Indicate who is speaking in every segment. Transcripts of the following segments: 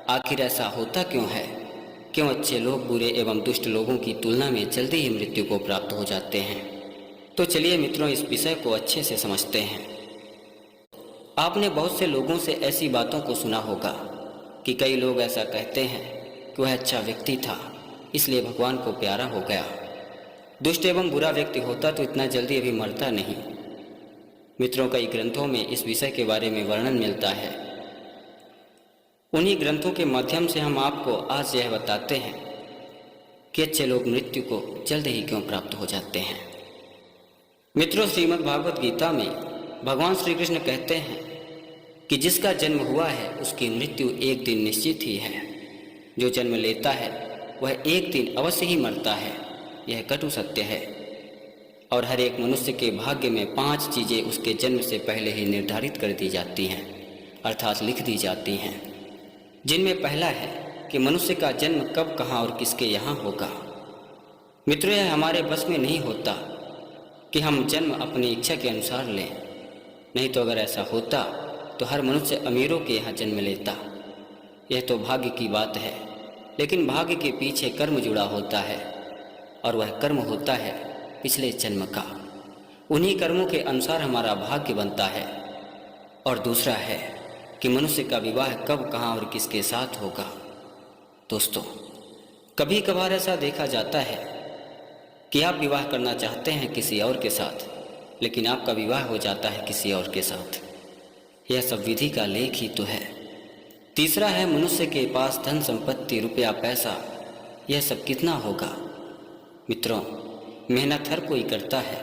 Speaker 1: आखिर ऐसा होता क्यों है? क्यों अच्छे लोग बुरे एवं दुष्ट लोगों की तुलना में जल्दी ही मृत्यु को प्राप्त हो जाते हैं? तो चलिए मित्रों, इस विषय को अच्छे से समझते हैं। आपने बहुत से लोगों से ऐसी बातों को सुना होगा कि कई लोग ऐसा कहते हैं कि वह अच्छा व्यक्ति था, इसलिए भगवान को प्यारा हो गया। दुष्ट एवं बुरा व्यक्ति होता तो इतना जल्दी अभी मरता नहीं। मित्रों, कई ग्रंथों में इस विषय के बारे में वर्णन मिलता है। उन्हीं ग्रंथों के माध्यम से हम आपको आज यह बताते हैं कि अच्छे लोग मृत्यु को जल्द ही क्यों प्राप्त हो जाते हैं। मित्रों, श्रीमद् भागवत गीता में भगवान श्री कृष्ण कहते हैं कि जिसका जन्म हुआ है उसकी मृत्यु एक दिन निश्चित ही है। जो जन्म लेता है वह एक दिन अवश्य ही मरता है। यह कटु सत्य है। और हर एक मनुष्य के भाग्य में 5 चीज़ें उसके जन्म से पहले ही निर्धारित कर दी जाती हैं, अर्थात लिख दी जाती हैं, जिनमें पहला है कि मनुष्य का जन्म कब, कहाँ और किसके यहाँ होगा। मित्रों, यह हमारे बस में नहीं होता कि हम जन्म अपनी इच्छा के अनुसार लें। नहीं तो अगर ऐसा होता तो हर मनुष्य अमीरों के यहाँ जन्म लेता। यह तो भाग्य की बात है, लेकिन भाग्य के पीछे कर्म जुड़ा होता है, और वह कर्म होता है पिछले जन्म का। उन्हीं कर्मों के अनुसार हमारा भाग्य बनता है। और दूसरा है कि मनुष्य का विवाह कब, कहाँ और किसके साथ होगा। दोस्तों, कभी कभार ऐसा देखा जाता है कि आप विवाह करना चाहते हैं किसी और के साथ, लेकिन आपका विवाह हो जाता है किसी और के साथ। यह सब विधि का लेख ही तो है। तीसरा है मनुष्य के पास धन संपत्ति, रुपया, पैसा, यह सब कितना होगा। मित्रों, मेहनत हर कोई करता है,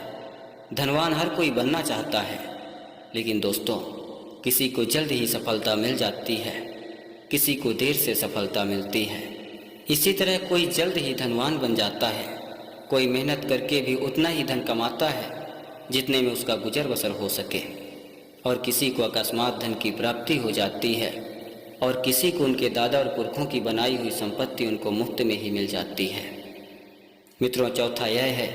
Speaker 1: धनवान हर कोई बनना चाहता है, लेकिन दोस्तों, किसी को जल्द ही सफलता मिल जाती है, किसी को देर से सफलता मिलती है। इसी तरह कोई जल्द ही धनवान बन जाता है, कोई मेहनत करके भी उतना ही धन कमाता है जितने में उसका गुजर बसर हो सके, और किसी को अकस्मात धन की प्राप्ति हो जाती है, और किसी को उनके दादा और पुरखों की बनाई हुई संपत्ति उनको मुफ्त में ही मिल जाती है। मित्रों, चौथा यह है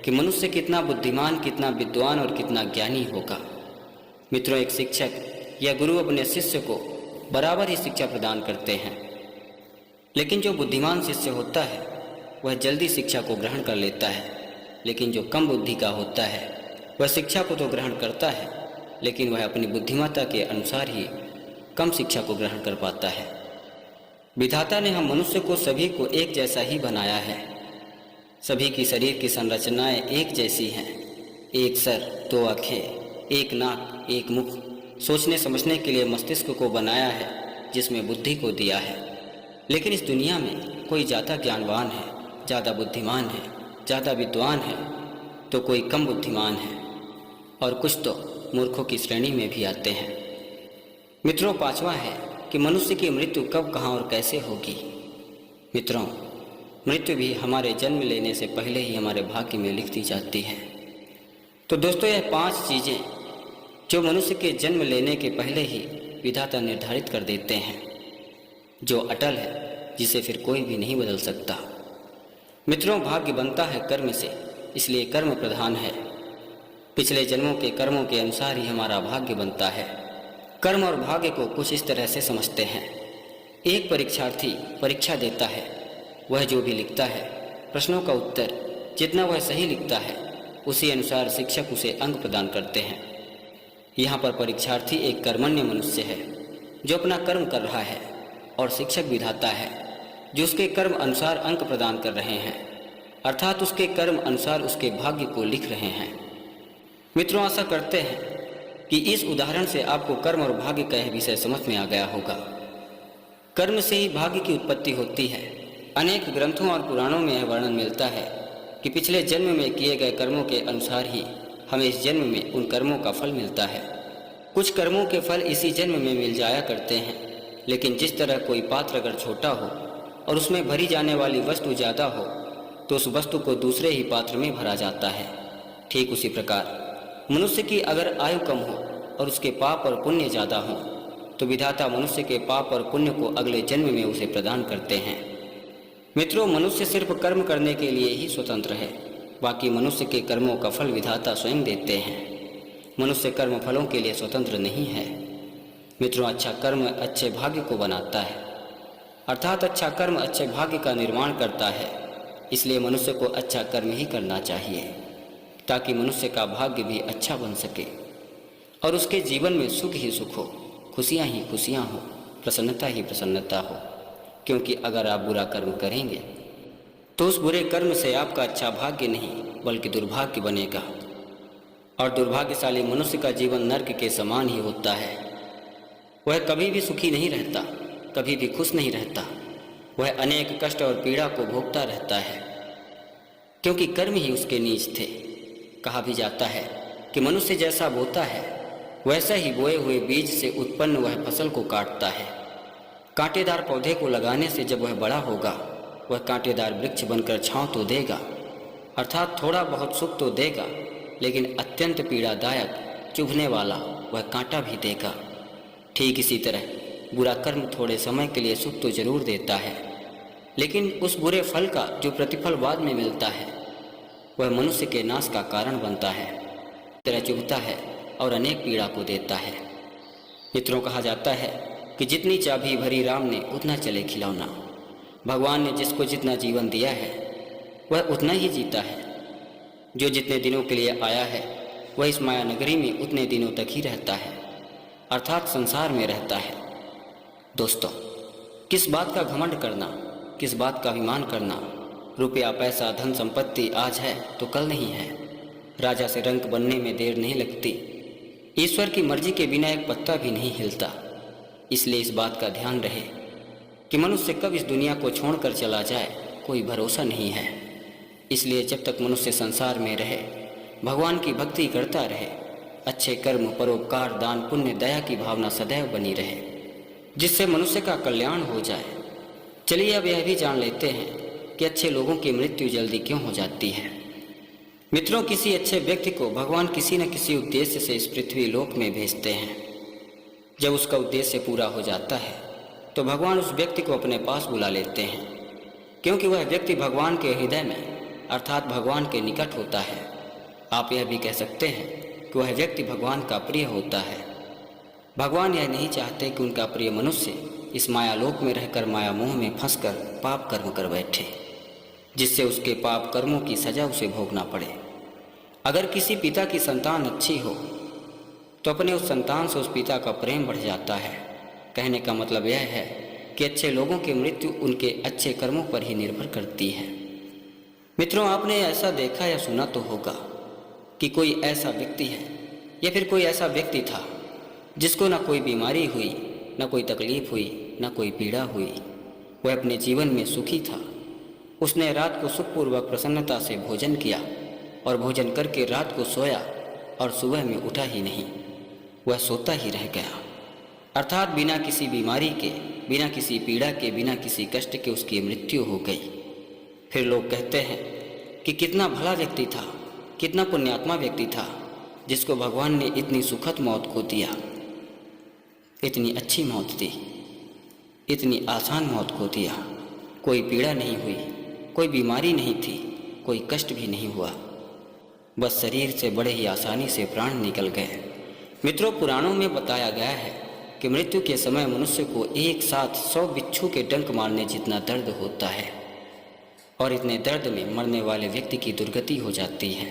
Speaker 1: कि मनुष्य कितना बुद्धिमान, कितना विद्वान और कितना ज्ञानी होगा। मित्रों, एक शिक्षक या गुरु अपने शिष्य को बराबर ही शिक्षा प्रदान करते हैं, लेकिन जो बुद्धिमान शिष्य होता है वह जल्दी शिक्षा को ग्रहण कर लेता है, लेकिन जो कम बुद्धि का होता है वह शिक्षा को तो ग्रहण करता है, लेकिन वह अपनी बुद्धिमत्ता के अनुसार ही कम शिक्षा को ग्रहण कर पाता है। विधाता ने हम मनुष्य को सभी को एक जैसा ही बनाया है। सभी की शरीर की संरचनाएं एक जैसी हैं। एक सर, 2 आँखें, एक नाक, एक मुख। सोचने समझने के लिए मस्तिष्क को बनाया है, जिसमें बुद्धि को दिया है। लेकिन इस दुनिया में कोई ज़्यादा ज्ञानवान है, ज़्यादा बुद्धिमान है, ज़्यादा विद्वान है, तो कोई कम बुद्धिमान है, और कुछ तो मूर्खों की श्रेणी में भी आते हैं। मित्रों, 5वां है कि मनुष्य की मृत्यु कब, कहाँ और कैसे होगी। मित्रों, मृत्यु भी हमारे जन्म लेने से पहले ही हमारे भाग्य में लिख दी जाती है। तो दोस्तों, यह 5 चीज़ें जो मनुष्य के जन्म लेने के पहले ही विधाता निर्धारित कर देते हैं, जो अटल है, जिसे फिर कोई भी नहीं बदल सकता। मित्रों, भाग्य बनता है कर्म से, इसलिए कर्म प्रधान है। पिछले जन्मों के कर्मों के अनुसार ही हमारा भाग्य बनता है। कर्म और भाग्य को कुछ इस तरह से समझते हैं। एक परीक्षार्थी परीक्षा देता है, वह जो भी लिखता है, प्रश्नों का उत्तर जितना वह सही लिखता है, उसी अनुसार शिक्षक उसे अंक प्रदान करते हैं। यहाँ पर परीक्षार्थी एक कर्मण्य मनुष्य है जो अपना कर्म कर रहा है, और शिक्षक विधाता है जो उसके कर्म अनुसार अंक प्रदान कर रहे हैं, अर्थात उसके कर्म अनुसार उसके भाग्य को लिख रहे हैं। मित्रों, आशा करते हैं कि इस उदाहरण से आपको कर्म और भाग्य का यह विषय समझ में आ गया होगा। कर्म से ही भाग्य की उत्पत्ति होती है। अनेक ग्रंथों और पुराणों में यह वर्णन मिलता है कि पिछले जन्म में किए गए कर्मों के अनुसार ही हमें इस जन्म में उन कर्मों का फल मिलता है। कुछ कर्मों के फल इसी जन्म में मिल जाया करते हैं, लेकिन जिस तरह कोई पात्र अगर छोटा हो और उसमें भरी जाने वाली वस्तु ज़्यादा हो, तो उस वस्तु को दूसरे ही पात्र में भरा जाता है। ठीक उसी प्रकार मनुष्य की अगर आयु कम हो और उसके पाप और पुण्य ज़्यादा हो, तो विधाता मनुष्य के पाप और पुण्य को अगले जन्म में उसे प्रदान करते हैं। मित्रों, मनुष्य सिर्फ कर्म करने के लिए ही स्वतंत्र है, बाकी मनुष्य के कर्मों का फल विधाता स्वयं देते हैं। मनुष्य कर्म फलों के लिए स्वतंत्र नहीं है। मित्रों, अच्छा कर्म अच्छे भाग्य को बनाता है। अर्थात अच्छा कर्म अच्छे भाग्य का निर्माण करता है। इसलिए मनुष्य को अच्छा कर्म ही करना चाहिए ताकि मनुष्य का भाग्य भी अच्छा बन सके और उसके जीवन में सुख ही सुख हो, खुशियाँ ही खुशियाँ हो, प्रसन्नता ही प्रसन्नता हो। क्योंकि अगर आप बुरा कर्म करेंगे तो उस बुरे कर्म से आपका अच्छा भाग्य नहीं बल्कि दुर्भाग्य बनेगा। और दुर्भाग्यशाली मनुष्य का जीवन नर्क के समान ही होता है। वह कभी भी सुखी नहीं रहता, कभी भी खुश नहीं रहता। वह अनेक कष्ट और पीड़ा को भोगता रहता है क्योंकि कर्म ही उसके नीच थे। कहा भी जाता है कि मनुष्य जैसा बोता है वैसा ही बोए हुए बीज से उत्पन्न वह फसल को काटता है। कांटेदार पौधे को लगाने से जब वह बड़ा होगा वह कांटेदार वृक्ष बनकर छांव तो देगा, अर्थात थोड़ा बहुत सुख तो देगा, लेकिन अत्यंत पीड़ादायक चुभने वाला वह कांटा भी देगा। ठीक इसी तरह बुरा कर्म थोड़े समय के लिए सुख तो जरूर देता है, लेकिन उस बुरे फल का जो प्रतिफल बाद में मिलता है वह मनुष्य के नाश का कारण बनता है, तरह चुभता है और अनेक पीड़ा को देता है। मित्रों, कहा जाता है कि जितनी चाबी भरी राम ने उतना चले खिलौना। भगवान ने जिसको जितना जीवन दिया है वह उतना ही जीता है। जो जितने दिनों के लिए आया है वह इस माया नगरी में उतने दिनों तक ही रहता है, अर्थात संसार में रहता है। दोस्तों, किस बात का घमंड करना, किस बात का अभिमान करना। रुपया पैसा धन संपत्ति आज है तो कल नहीं है। राजा से रंक बनने में देर नहीं लगती। ईश्वर की मर्जी के बिना एक पत्ता भी नहीं हिलता। इसलिए इस बात का ध्यान रहे कि मनुष्य कब इस दुनिया को छोड़कर चला जाए कोई भरोसा नहीं है। इसलिए जब तक मनुष्य संसार में रहे भगवान की भक्ति करता रहे, अच्छे कर्म परोपकार दान पुण्य दया की भावना सदैव बनी रहे, जिससे मनुष्य का कल्याण हो जाए। चलिए अब यह भी जान लेते हैं कि अच्छे लोगों की मृत्यु जल्दी क्यों हो जाती है। मित्रों, किसी अच्छे व्यक्ति को भगवान किसी न किसी उद्देश्य से इस पृथ्वी लोक में भेजते हैं। जब उसका उद्देश्य पूरा हो जाता है तो भगवान उस व्यक्ति को अपने पास बुला लेते हैं, क्योंकि वह व्यक्ति भगवान के हृदय में अर्थात भगवान के निकट होता है। आप यह भी कह सकते हैं कि वह व्यक्ति भगवान का प्रिय होता है। भगवान यह नहीं चाहते कि उनका प्रिय मनुष्य इस मायालोक में रहकर माया मोह में फंसकर पाप कर्म कर बैठे, जिससे उसके पाप कर्मों की सजा उसे भोगना पड़े। अगर किसी पिता की संतान अच्छी हो तो अपने उस संतान से उस पिता का प्रेम बढ़ जाता है। कहने का मतलब यह है कि अच्छे लोगों की मृत्यु उनके अच्छे कर्मों पर ही निर्भर करती है। मित्रों, आपने ऐसा देखा या सुना तो होगा कि कोई ऐसा व्यक्ति है या फिर कोई ऐसा व्यक्ति था जिसको ना कोई बीमारी हुई, ना कोई तकलीफ हुई, ना कोई पीड़ा हुई। वह अपने जीवन में सुखी था। उसने रात को सुखपूर्वक प्रसन्नता से भोजन किया और भोजन करके रात को सोया और सुबह में उठा ही नहीं, वह सोता ही रह गया। अर्थात बिना किसी बीमारी के, बिना किसी पीड़ा के, बिना किसी कष्ट के उसकी मृत्यु हो गई। फिर लोग कहते हैं कि कितना भला व्यक्ति था, कितना पुण्यात्मा व्यक्ति था जिसको भगवान ने इतनी सुखद मौत को दिया, इतनी अच्छी मौत दी, इतनी आसान मौत को दिया। कोई पीड़ा नहीं हुई, कोई बीमारी नहीं थी, कोई कष्ट भी नहीं हुआ, बस शरीर से बड़े ही आसानी से प्राण निकल गए। मित्रों, पुराणों में बताया गया है कि मृत्यु के समय मनुष्य को एक साथ 100 बिच्छू के डंक मारने जितना दर्द होता है और इतने दर्द में मरने वाले व्यक्ति की दुर्गति हो जाती है।